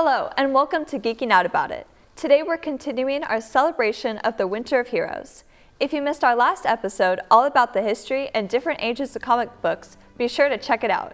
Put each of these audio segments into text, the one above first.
Hello, and welcome to Geeking Out About It. Today we're continuing our celebration of the Winter of Heroes. If you missed our last episode all about the history and different ages of comic books, be sure to check it out.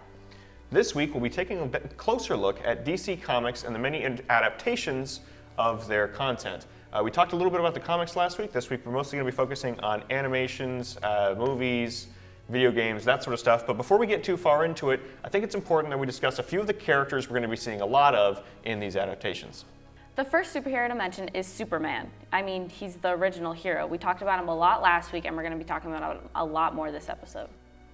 This week we'll be taking a bit closer look at DC Comics and the many adaptations of their content. We talked a little bit about the comics last week. This week we're mostly going to be focusing on animations, movies, video games, that sort of stuff. But before we get too far into it, I think it's important that we discuss a few of the characters we're going to be seeing a lot of in these adaptations. The first superhero to mention is Superman. I mean, he's the original hero. We talked about him a lot last week, and we're going to be talking about him a lot more this episode.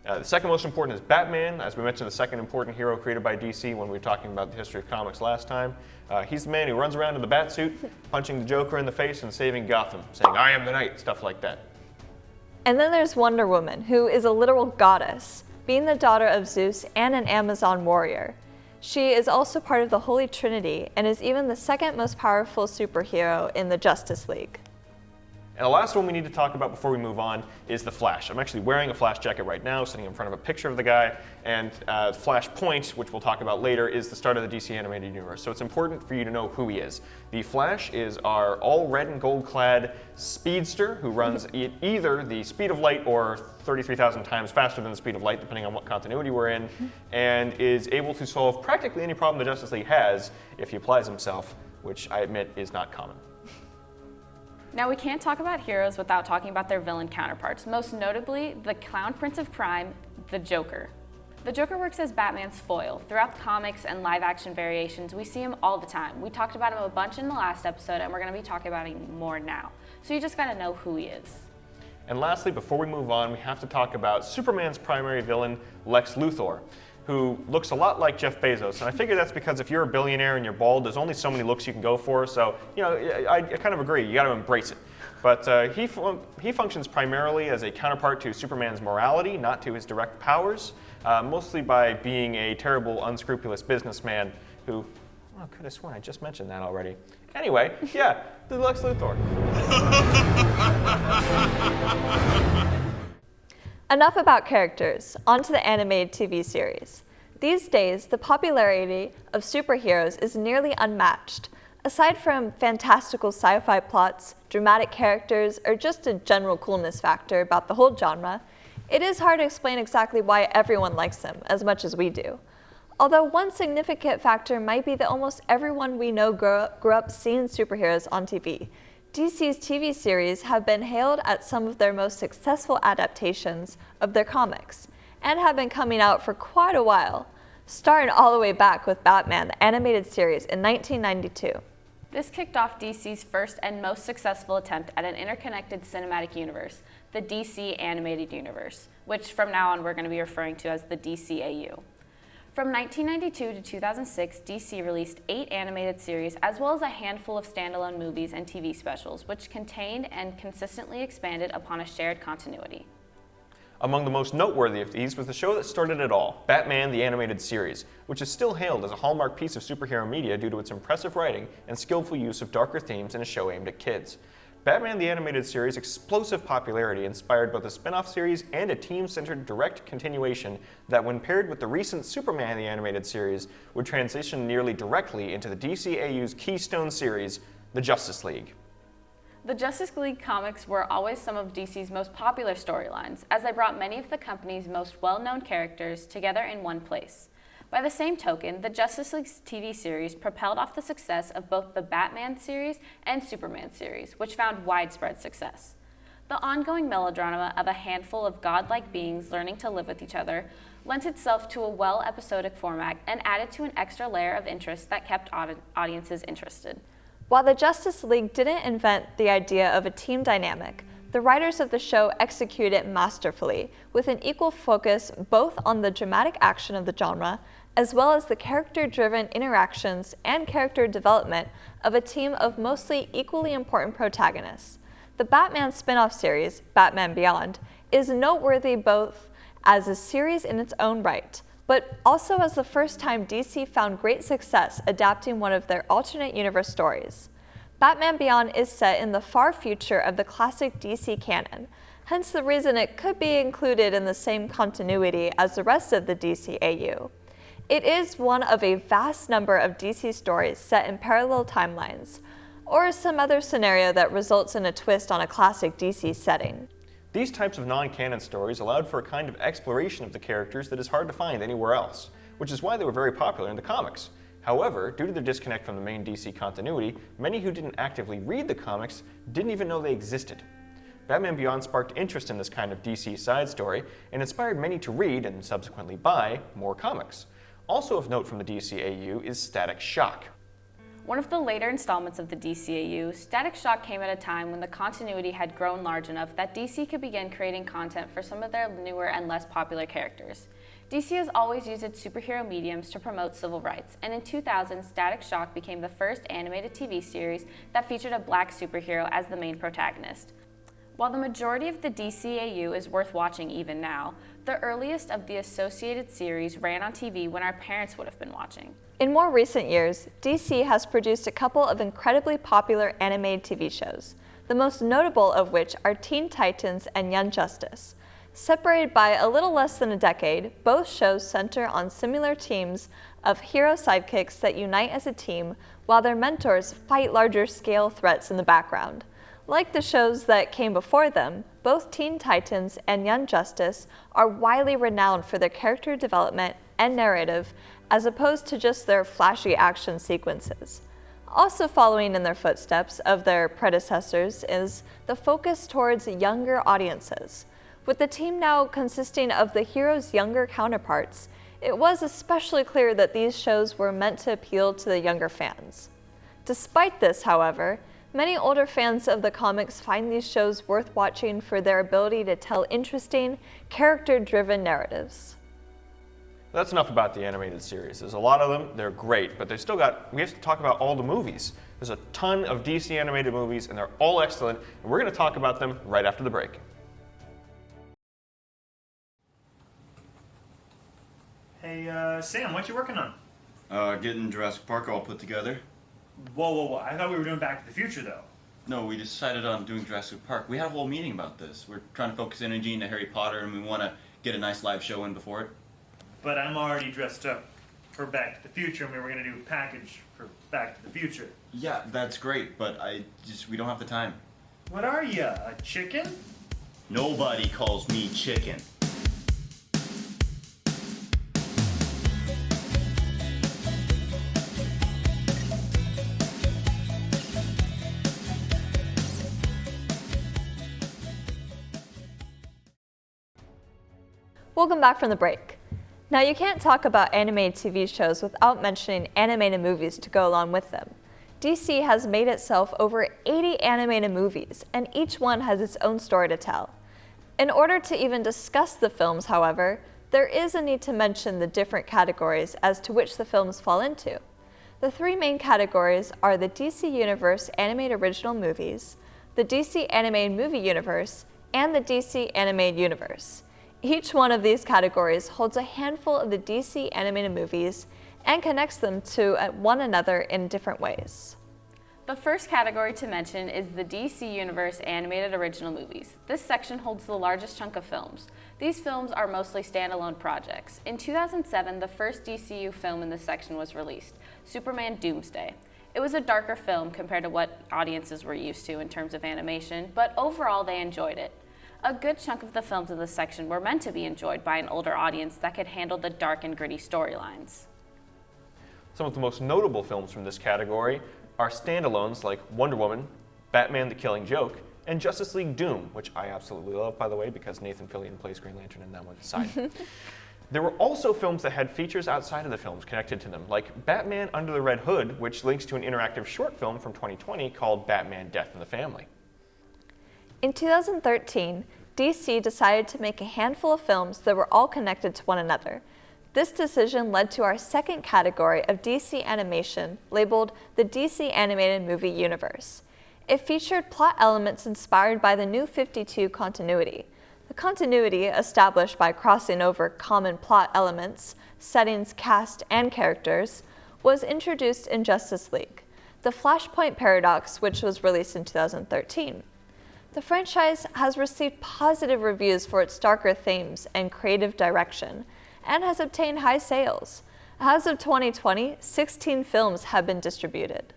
The second most important is Batman. As we mentioned, the second important hero created by DC when we were talking about the history of comics last time. He's the man who runs around in the Batsuit, punching the Joker in the face and saving Gotham, saying, "I am the knight," stuff like that. And then there's Wonder Woman, who is a literal goddess, being the daughter of Zeus and an Amazon warrior. She is also part of the Holy Trinity and is even the second most powerful superhero in the Justice League. And the last one we need to talk about before we move on is the Flash. I'm actually wearing a Flash jacket right now, sitting in front of a picture of the guy, and Flashpoint, which we'll talk about later, is the start of the DC animated universe. So it's important for you to know who he is. The Flash is our all red and gold clad speedster who runs at either the speed of light or 33,000 times faster than the speed of light, depending on what continuity we're in, and is able to solve practically any problem the Justice League has if he applies himself, which I admit is not common. Now, we can't talk about heroes without talking about their villain counterparts, most notably the Clown Prince of Crime, the Joker. The Joker works as Batman's foil. Throughout the comics and live-action variations, we see him all the time. We talked about him a bunch in the last episode, and we're going to be talking about him more now. So you just got to know who he is. And lastly, before we move on, we have to talk about Superman's primary villain, Lex Luthor, who looks a lot like Jeff Bezos. And I figure that's because if you're a billionaire and you're bald, there's only so many looks you can go for. So, you know, I kind of agree. You got to embrace it. But he functions primarily as a counterpart to Superman's morality, not to his direct powers, mostly by being a terrible, unscrupulous businessman who, oh, I could have sworn I just mentioned that already. Anyway, yeah, the Lex Luthor. Enough about characters, on to the animated TV series. These days, the popularity of superheroes is nearly unmatched. Aside from fantastical sci-fi plots, dramatic characters, or just a general coolness factor about the whole genre, it is hard to explain exactly why everyone likes them as much as we do. Although one significant factor might be that almost everyone we know grew up seeing superheroes on TV. DC's TV series have been hailed as some of their most successful adaptations of their comics, and have been coming out for quite a while, starting all the way back with Batman, the animated series, in 1992. This kicked off DC's first and most successful attempt at an interconnected cinematic universe, the DC Animated Universe, which from now on we're going to be referring to as the DCAU. From 1992 to 2006, DC released 8 animated series as well as a handful of standalone movies and TV specials, which contained and consistently expanded upon a shared continuity. Among the most noteworthy of these was the show that started it all, Batman the Animated Series, which is still hailed as a hallmark piece of superhero media due to its impressive writing and skillful use of darker themes in a show aimed at kids. Batman the Animated Series' explosive popularity inspired both a spin-off series and a team-centered direct continuation that, when paired with the recent Superman the Animated Series, would transition nearly directly into the DCAU's keystone series, the Justice League. The Justice League comics were always some of DC's most popular storylines, as they brought many of the company's most well-known characters together in one place. By the same token, the Justice League TV series propelled off the success of both the Batman series and Superman series, which found widespread success. The ongoing melodrama of a handful of godlike beings learning to live with each other lent itself to a well-episodic format and added to an extra layer of interest that kept audiences interested. While the Justice League didn't invent the idea of a team dynamic, the writers of the show execute it masterfully, with an equal focus both on the dramatic action of the genre, as well as the character-driven interactions and character development of a team of mostly equally important protagonists. The Batman spin-off series, Batman Beyond, is noteworthy both as a series in its own right, but also as the first time DC found great success adapting one of their alternate universe stories. Batman Beyond is set in the far future of the classic DC canon, hence the reason it could be included in the same continuity as the rest of the DCAU. It is one of a vast number of DC stories set in parallel timelines, or some other scenario that results in a twist on a classic DC setting. These types of non-canon stories allowed for a kind of exploration of the characters that is hard to find anywhere else, which is why they were very popular in the comics. However, due to the disconnect from the main DC continuity, many who didn't actively read the comics didn't even know they existed. Batman Beyond sparked interest in this kind of DC side story and inspired many to read, and subsequently buy, more comics. Also of note from the DCAU is Static Shock. One of the later installments of the DCAU, Static Shock came at a time when the continuity had grown large enough that DC could begin creating content for some of their newer and less popular characters. DC has always used its superhero mediums to promote civil rights, and in 2000, Static Shock became the first animated TV series that featured a black superhero as the main protagonist. While the majority of the DCAU is worth watching even now, the earliest of the associated series ran on TV when our parents would have been watching. In more recent years, DC has produced a couple of incredibly popular animated TV shows, the most notable of which are Teen Titans and Young Justice. Separated by a little less than a decade, both shows center on similar teams of hero sidekicks that unite as a team while their mentors fight larger-scale threats in the background. Like the shows that came before them, both Teen Titans and Young Justice are widely renowned for their character development and narrative, as opposed to just their flashy action sequences. Also following in their footsteps of their predecessors is the focus towards younger audiences. With the team now consisting of the heroes' younger counterparts, it was especially clear that these shows were meant to appeal to the younger fans. Despite this, however, many older fans of the comics find these shows worth watching for their ability to tell interesting, character-driven narratives. That's enough about the animated series. There's a lot of them, they're great, but we have to talk about all the movies. There's a ton of DC animated movies, and they're all excellent, and we're going to talk about them right after the break. Hey, Sam, what you working on? Getting Jurassic Park all put together. Whoa. I thought we were doing Back to the Future, though. No, we decided on doing Jurassic Park. We had a whole meeting about this. We're trying to focus energy into Harry Potter, and we want to get a nice live show in before it. But I'm already dressed up for Back to the Future, and we were going to do a package for Back to the Future. Yeah, that's great, but we don't have the time. What are you, a chicken? Nobody calls me chicken. Welcome back from the break. Now, you can't talk about animated TV shows without mentioning animated movies to go along with them. DC has made itself over 80 animated movies, and each one has its own story to tell. In order to even discuss the films, however, there is a need to mention the different categories as to which the films fall into. The three main categories are the DC Universe Animated Original Movies, the DC Animated Movie Universe, and the DC Animated Universe. Each one of these categories holds a handful of the DC animated movies and connects them to one another in different ways. The first category to mention is the DC Universe Animated Original Movies. This section holds the largest chunk of films. These films are mostly standalone projects. In 2007, the first DCU film in this section was released, Superman Doomsday. It was a darker film compared to what audiences were used to in terms of animation, but overall they enjoyed it. A good chunk of the films in this section were meant to be enjoyed by an older audience that could handle the dark and gritty storylines. Some of the most notable films from this category are standalones like Wonder Woman, Batman the Killing Joke, and Justice League Doom, which I absolutely love, by the way, because Nathan Fillion plays Green Lantern in that one side. There were also films that had features outside of the films connected to them, like Batman Under the Red Hood, which links to an interactive short film from 2020 called Batman Death in the Family. In 2013, DC decided to make a handful of films that were all connected to one another. This decision led to our second category of DC animation, labeled the DC Animated Movie Universe. It featured plot elements inspired by the New 52 continuity. The continuity, established by crossing over common plot elements, settings, cast, and characters, was introduced in Justice League, the Flashpoint Paradox, which was released in 2013. The franchise has received positive reviews for its darker themes and creative direction, and has obtained high sales. As of 2020, 16 films have been distributed.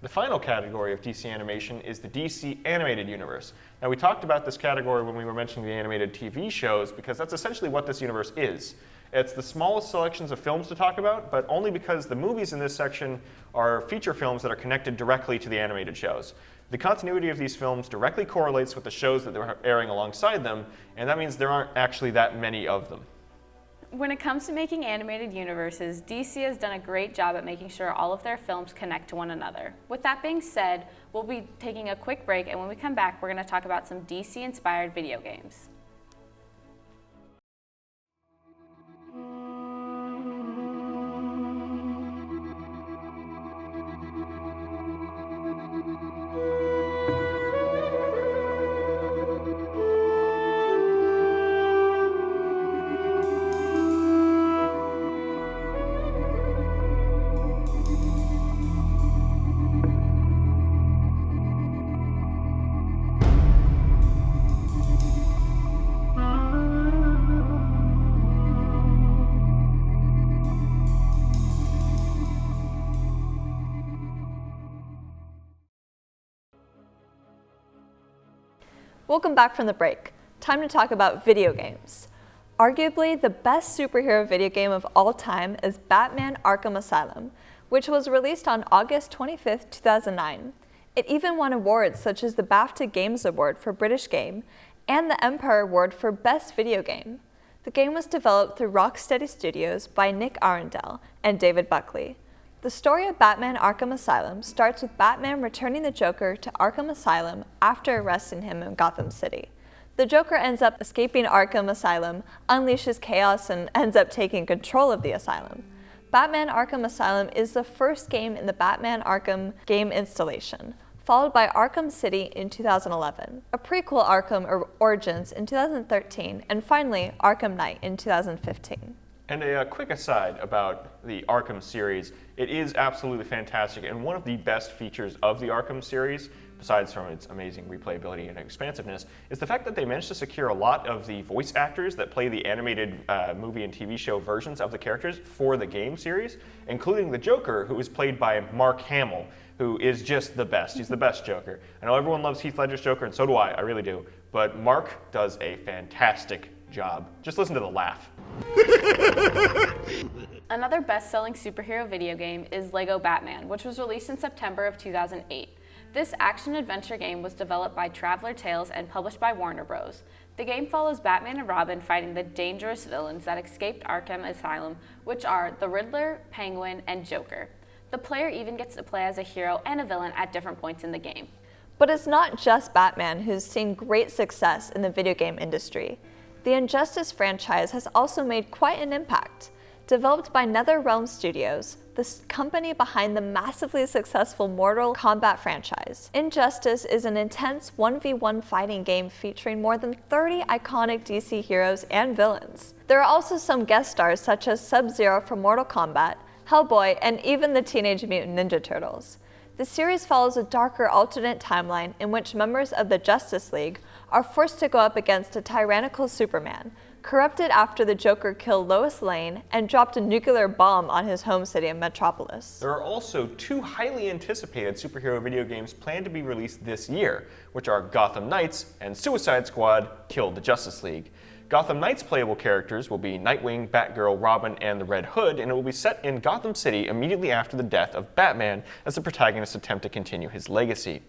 The final category of DC animation is the DC animated universe. Now, we talked about this category when we were mentioning the animated TV shows because that's essentially what this universe is. It's the smallest selections of films to talk about, but only because the movies in this section are feature films that are connected directly to the animated shows. The continuity of these films directly correlates with the shows that they're airing alongside them, and that means there aren't actually that many of them. When it comes to making animated universes, DC has done a great job at making sure all of their films connect to one another. With that being said, we'll be taking a quick break, and when we come back, we're going to talk about some DC-inspired video games. Welcome back from the break. Time to talk about video games. Arguably, the best superhero video game of all time is Batman Arkham Asylum, which was released on August 25, 2009. It even won awards such as the BAFTA Games Award for British Game and the Empire Award for Best Video Game. The game was developed through Rocksteady Studios by Nick Arundel and David Buckley. The story of Batman Arkham Asylum starts with Batman returning the Joker to Arkham Asylum after arresting him in Gotham City. The Joker ends up escaping Arkham Asylum, unleashes chaos, and ends up taking control of the asylum. Batman Arkham Asylum is the first game in the Batman Arkham game installation, followed by Arkham City in 2011, a prequel Arkham Origins in 2013, and finally Arkham Knight in 2015. And a quick aside about the Arkham series, it is absolutely fantastic, and one of the best features of the Arkham series, besides from its amazing replayability and expansiveness, is the fact that they managed to secure a lot of the voice actors that play the animated movie and TV show versions of the characters for the game series, including the Joker, who is played by Mark Hamill, who is just the best. He's the best Joker. I know everyone loves Heath Ledger's Joker, and so do I really do, but Mark does a fantastic job. Just listen to the laugh. Another best-selling superhero video game is Lego Batman, which was released in September of 2008. This action-adventure game was developed by Traveller Tales and published by Warner Bros. The game follows Batman and Robin fighting the dangerous villains that escaped Arkham Asylum, which are the Riddler, Penguin, and Joker. The player even gets to play as a hero and a villain at different points in the game. But it's not just Batman who's seen great success in the video game industry. The Injustice franchise has also made quite an impact. Developed by NetherRealm Studios, the company behind the massively successful Mortal Kombat franchise, Injustice is an intense 1v1 fighting game featuring more than 30 iconic DC heroes and villains. There are also some guest stars such as Sub-Zero from Mortal Kombat, Hellboy, and even the Teenage Mutant Ninja Turtles. The series follows a darker alternate timeline in which members of the Justice League are forced to go up against a tyrannical Superman, corrupted after the Joker killed Lois Lane and dropped a nuclear bomb on his home city of Metropolis. There are also two highly anticipated superhero video games planned to be released this year, which are Gotham Knights and Suicide Squad: Kill the Justice League. Gotham Knights playable characters will be Nightwing, Batgirl, Robin, and the Red Hood, and it will be set in Gotham City immediately after the death of Batman as the protagonists attempt to continue his legacy.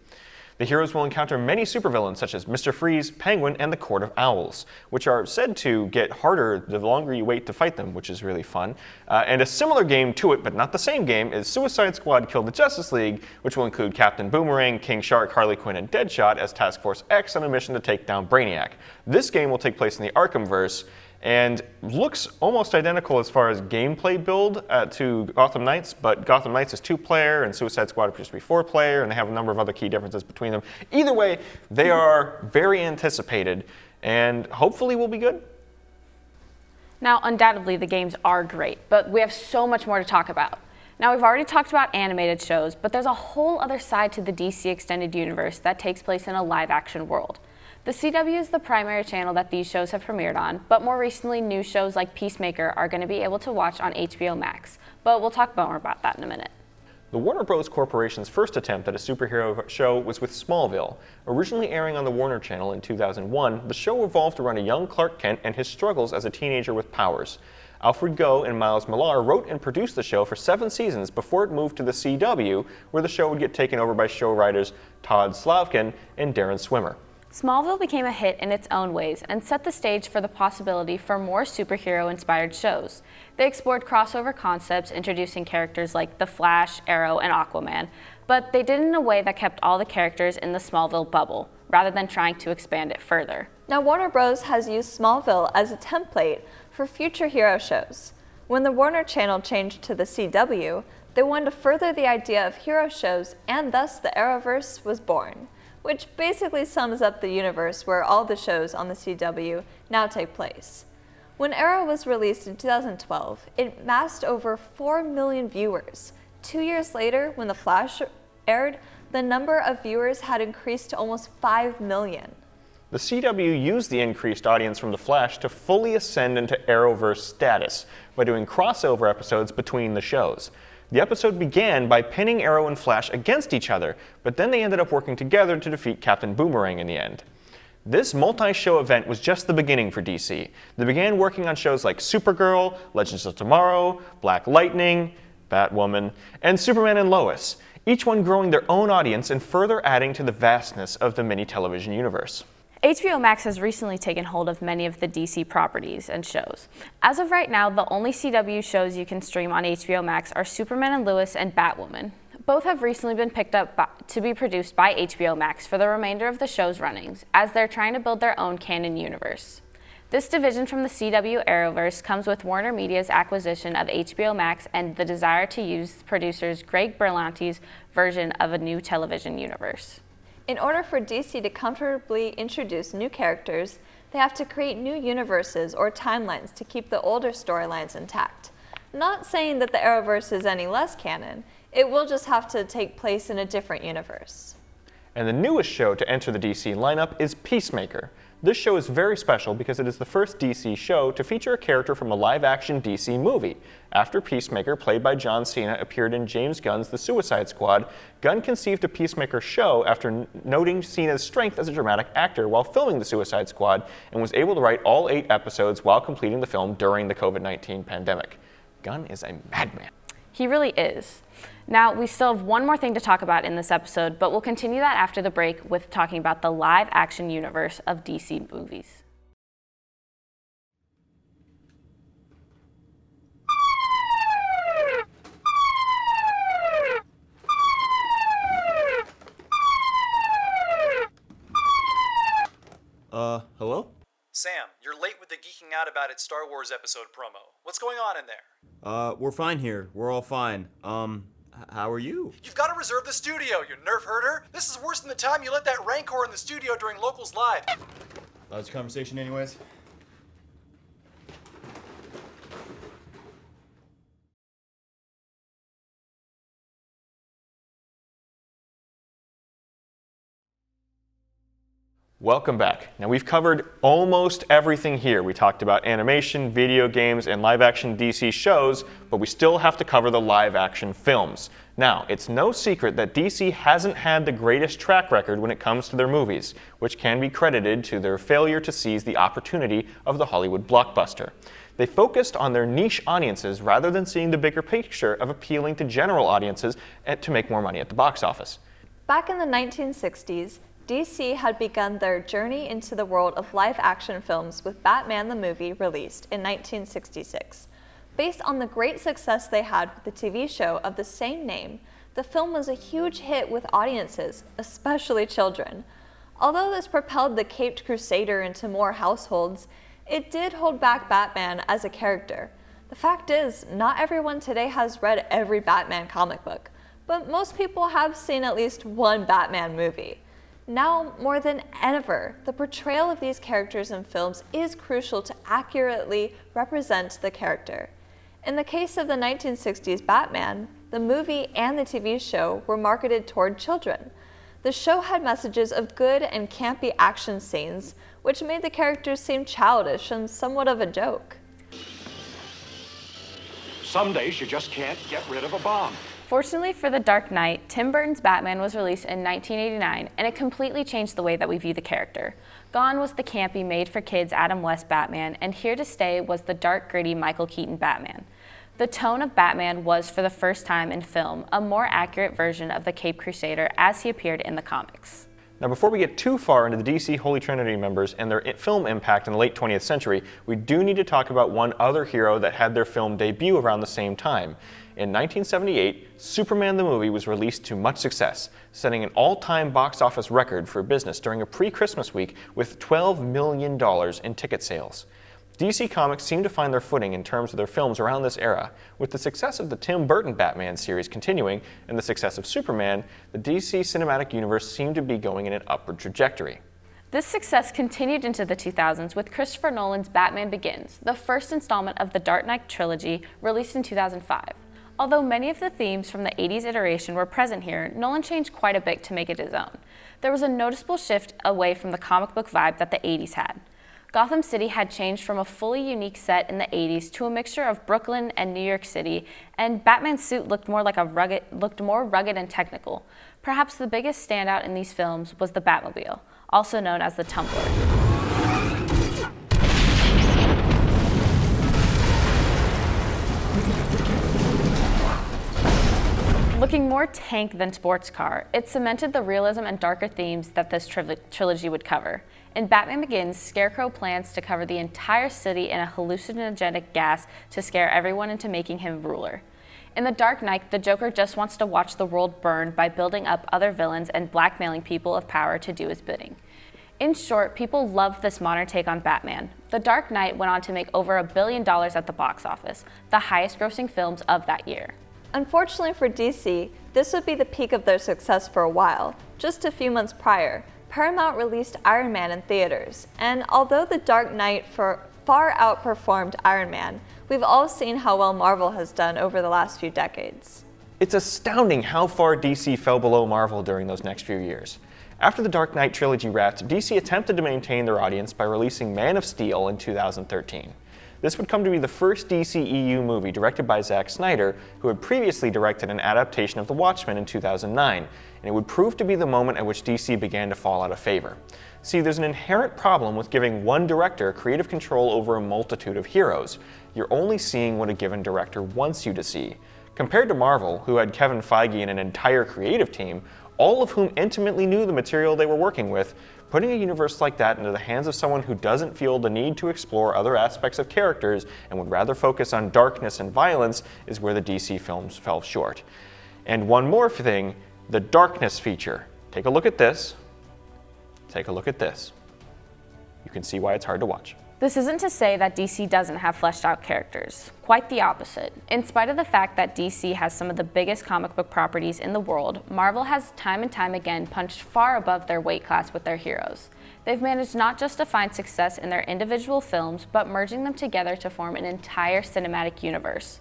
The heroes will encounter many supervillains such as Mr. Freeze, Penguin, and the Court of Owls, which are said to get harder the longer you wait to fight them, which is really fun. And a similar game to it, but not the same game, is Suicide Squad: Kill the Justice League, which will include Captain Boomerang, King Shark, Harley Quinn, and Deadshot as Task Force X on a mission to take down Brainiac. This game will take place in the Arkhamverse, and looks almost identical as far as gameplay build to Gotham Knights, but Gotham Knights is 2-player and Suicide Squad appears to be 4-player, and they have a number of other key differences between them. Either way, they are very anticipated and hopefully will be good. Now, undoubtedly, the games are great, but we have so much more to talk about. Now, we've already talked about animated shows, but there's a whole other side to the DC Extended Universe that takes place in a live-action world. The CW is the primary channel that these shows have premiered on, but more recently new shows like Peacemaker are going to be able to watch on HBO Max, but we'll talk more about that in a minute. The Warner Bros. Corporation's first attempt at a superhero show was with Smallville. Originally airing on the Warner Channel in 2001, the show evolved around a young Clark Kent and his struggles as a teenager with powers. Alfred Goh and Miles Millar wrote and produced the show for 7 seasons before it moved to the CW, where the show would get taken over by show writers Todd Slavkin and Darren Swimmer. Smallville became a hit in its own ways and set the stage for the possibility for more superhero-inspired shows. They explored crossover concepts, introducing characters like The Flash, Arrow, and Aquaman, but they did it in a way that kept all the characters in the Smallville bubble, rather than trying to expand it further. Now, Warner Bros. Has used Smallville as a template for future hero shows. When the Warner Channel changed to the CW, they wanted to further the idea of hero shows, and thus the Arrowverse was born, which basically sums up the universe where all the shows on the CW now take place. When Arrow was released in 2012, it amassed over 4 million viewers. 2 years later, when The Flash aired, the number of viewers had increased to almost 5 million. The CW used the increased audience from The Flash to fully ascend into Arrowverse status by doing crossover episodes between the shows. The episode began by pinning Arrow and Flash against each other, but then they ended up working together to defeat Captain Boomerang in the end. This multi-show event was just the beginning for DC. They began working on shows like Supergirl, Legends of Tomorrow, Black Lightning, Batwoman, and Superman and Lois, each one growing their own audience and further adding to the vastness of the mini-television universe. HBO Max has recently taken hold of many of the DC properties and shows. As of right now, the only CW shows you can stream on HBO Max are Superman and Lois and Batwoman. Both have recently been picked up to be produced by HBO Max for the remainder of the show's runnings, as they're trying to build their own canon universe. This division from the CW Arrowverse comes with Warner Media's acquisition of HBO Max and the desire to use producers Greg Berlanti's version of a new television universe. In order for DC to comfortably introduce new characters, they have to create new universes or timelines to keep the older storylines intact. Not saying that the Arrowverse is any less canon, it will just have to take place in a different universe. And the newest show to enter the DC lineup is Peacemaker. This show is very special because it is the first DC show to feature a character from a live-action DC movie. After Peacemaker, played by John Cena, appeared in James Gunn's The Suicide Squad, Gunn conceived a Peacemaker show after noting Cena's strength as a dramatic actor while filming The Suicide Squad, and was able to write all 8 episodes while completing the film during the COVID-19 pandemic. Gunn is a madman. He really is. Now, we still have one more thing to talk about in this episode, but we'll continue that after the break with talking about the live-action universe of DC movies. Hello? Sam, you're late with the Geeking Out About It Star Wars episode promo. What's going on in there? We're fine here. We're all fine. How are you? You've got to reserve the studio, you nerf herder! This is worse than the time you let that Rancor in the studio during Locals Live. That was a conversation anyways. Welcome back. Now we've covered almost everything here. We talked about animation, video games, and live-action DC shows, but we still have to cover the live-action films. Now, it's no secret that DC hasn't had the greatest track record when it comes to their movies, which can be credited to their failure to seize the opportunity of the Hollywood blockbuster. They focused on their niche audiences rather than seeing the bigger picture of appealing to general audiences and to make more money at the box office. Back in the 1960s, DC had begun their journey into the world of live-action films with Batman the movie released in 1966. Based on the great success they had with the TV show of the same name, the film was a huge hit with audiences, especially children. Although this propelled the Caped Crusader into more households, it did hold back Batman as a character. The fact is, not everyone today has read every Batman comic book, but most people have seen at least one Batman movie. Now, more than ever, the portrayal of these characters in films is crucial to accurately represent the character. In the case of the 1960s Batman, the movie and the TV show were marketed toward children. The show had messages of good and campy action scenes, which made the characters seem childish and somewhat of a joke. Some days you just can't get rid of a bomb. Fortunately for The Dark Knight, Tim Burton's Batman was released in 1989, and it completely changed the way that we view the character. Gone was the campy, made-for-kids Adam West Batman, and here to stay was the dark, gritty Michael Keaton Batman. The tone of Batman was, for the first time in film, a more accurate version of the Caped Crusader as he appeared in the comics. Now, before we get too far into the DC Holy Trinity members and their film impact in the late 20th century, we do need to talk about one other hero that had their film debut around the same time. In 1978, Superman the movie was released to much success, setting an all-time box office record for business during a pre-Christmas week with $12 million in ticket sales. DC Comics seemed to find their footing in terms of their films around this era. With the success of the Tim Burton Batman series continuing and the success of Superman, the DC cinematic universe seemed to be going in an upward trajectory. This success continued into the 2000s with Christopher Nolan's Batman Begins, the first installment of the Dark Knight trilogy released in 2005. Although many of the themes from the 80s iteration were present here, Nolan changed quite a bit to make it his own. There was a noticeable shift away from the comic book vibe that the 80s had. Gotham City had changed from a fully unique set in the 80s to a mixture of Brooklyn and New York City, and Batman's suit looked more rugged and technical. Perhaps the biggest standout in these films was the Batmobile, also known as the Tumbler. Looking more tank than sports car, it cemented the realism and darker themes that this trilogy would cover. In Batman Begins, Scarecrow plans to cover the entire city in a hallucinogenic gas to scare everyone into making him ruler. In The Dark Knight, the Joker just wants to watch the world burn by building up other villains and blackmailing people of power to do his bidding. In short, people loved this modern take on Batman. The Dark Knight went on to make over $1 billion at the box office, the highest grossing films of that year. Unfortunately for DC, this would be the peak of their success for a while. Just a few months prior, Paramount released Iron Man in theaters, and although The Dark Knight far outperformed Iron Man, we've all seen how well Marvel has done over the last few decades. It's astounding how far DC fell below Marvel during those next few years. After the Dark Knight trilogy wrapped, DC attempted to maintain their audience by releasing Man of Steel in 2013. This would come to be the first DCEU movie directed by Zack Snyder, who had previously directed an adaptation of The Watchmen in 2009, and it would prove to be the moment at which DC began to fall out of favor. See, there's an inherent problem with giving one director creative control over a multitude of heroes. You're only seeing what a given director wants you to see. Compared to Marvel, who had Kevin Feige and an entire creative team, all of whom intimately knew the material they were working with, putting a universe like that into the hands of someone who doesn't feel the need to explore other aspects of characters and would rather focus on darkness and violence is where the DC films fell short. And one more thing, the darkness feature. Take a look at this. Take a look at this. You can see why it's hard to watch. This isn't to say that DC doesn't have fleshed out characters. Quite the opposite. In spite of the fact that DC has some of the biggest comic book properties in the world, Marvel has time and time again punched far above their weight class with their heroes. They've managed not just to find success in their individual films, but merging them together to form an entire cinematic universe.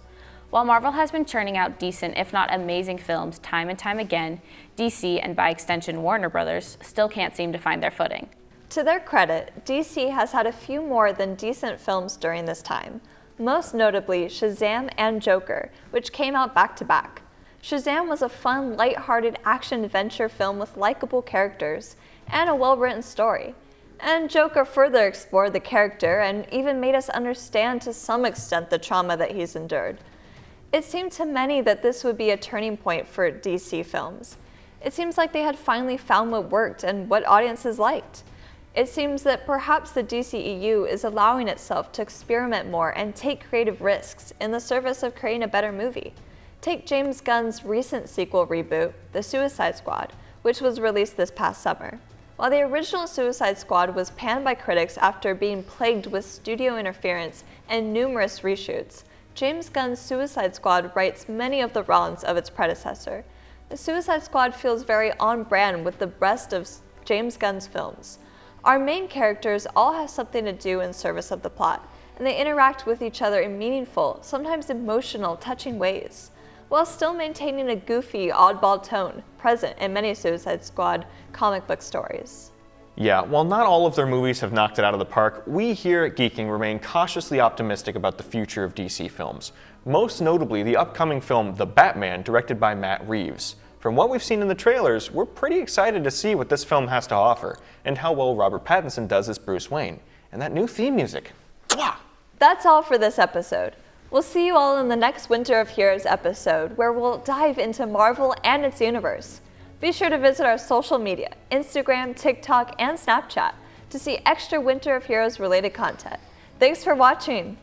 While Marvel has been churning out decent, if not amazing films time and time again, DC, and by extension Warner Brothers, still can't seem to find their footing. To their credit, DC has had a few more than decent films during this time, most notably Shazam and Joker, which came out back to back. Shazam was a fun, light-hearted action-adventure film with likable characters and a well-written story. And Joker further explored the character and even made us understand to some extent the trauma that he's endured. It seemed to many that this would be a turning point for DC films. It seems like they had finally found what worked and what audiences liked. It seems that perhaps the DCEU is allowing itself to experiment more and take creative risks in the service of creating a better movie. Take James Gunn's recent sequel reboot, The Suicide Squad, which was released this past summer. While the original Suicide Squad was panned by critics after being plagued with studio interference and numerous reshoots, James Gunn's Suicide Squad rights many of the wrongs of its predecessor. The Suicide Squad feels very on brand with the rest of James Gunn's films. Our main characters all have something to do in service of the plot, and they interact with each other in meaningful, sometimes emotional, touching ways. while still maintaining a goofy, oddball tone present in many Suicide Squad comic book stories. Yeah, while not all of their movies have knocked it out of the park, we here at Geeking remain cautiously optimistic about the future of DC films. Most notably, the upcoming film The Batman, directed by Matt Reeves. From what we've seen in the trailers, we're pretty excited to see what this film has to offer, and how well Robert Pattinson does as Bruce Wayne. And that new theme music. Mwah! That's all for this episode. We'll see you all in the next Winter of Heroes episode, where we'll dive into Marvel and its universe. Be sure to visit our social media, Instagram, TikTok, and Snapchat, to see extra Winter of Heroes related content. Thanks for watching!